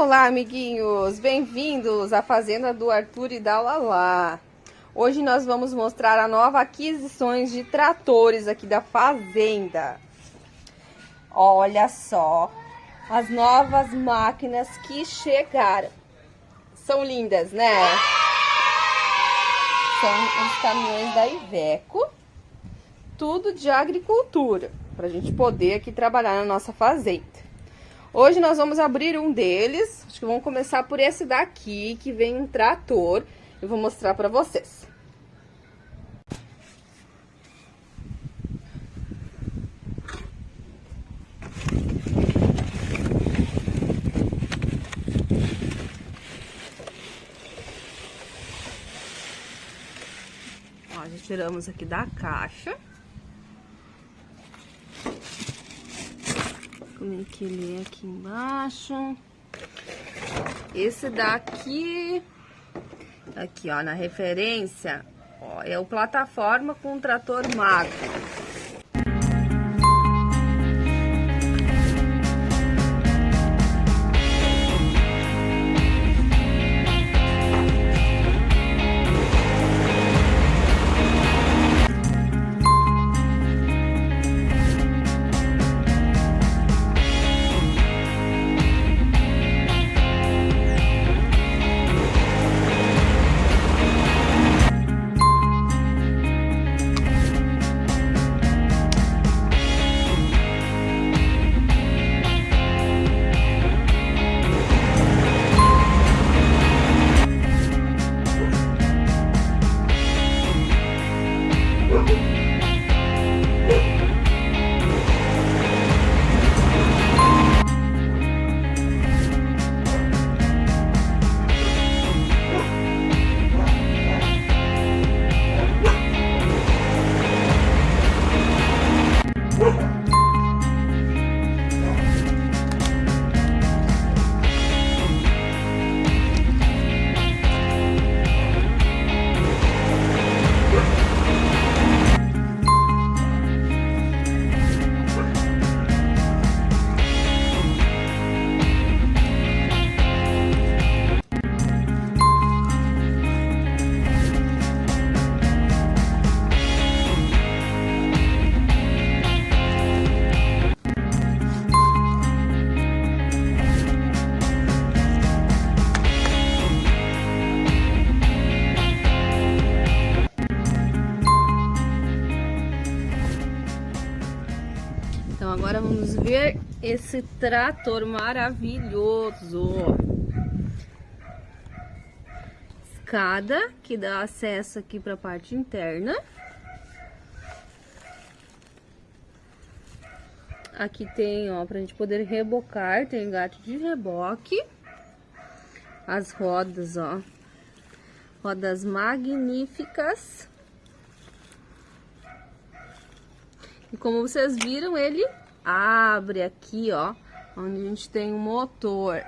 Olá, amiguinhos! Bem-vindos à fazenda do Arthur e da Lala. Hoje nós vamos mostrar a nova aquisições de tratores aqui da fazenda. Olha só as novas máquinas que chegaram. São lindas, né? São os caminhões da Iveco. Tudo de agricultura, para a gente poder aqui trabalhar na nossa fazenda. Hoje nós vamos abrir um deles. Acho que vamos começar por esse daqui, que vem um trator. Eu vou mostrar para vocês. Ó, já tiramos aqui da caixa. Como é que ele é aqui embaixo? Esse daqui, aqui ó, na referência, ó, é o plataforma com trator magro. Então agora vamos ver esse trator maravilhoso. Escada que dá acesso aqui para a parte interna. Aqui tem, ó, pra gente poder rebocar, tem engate de reboque. As rodas, ó, rodas magníficas. E como vocês viram, ele abre aqui, ó, onde a gente tem o motor.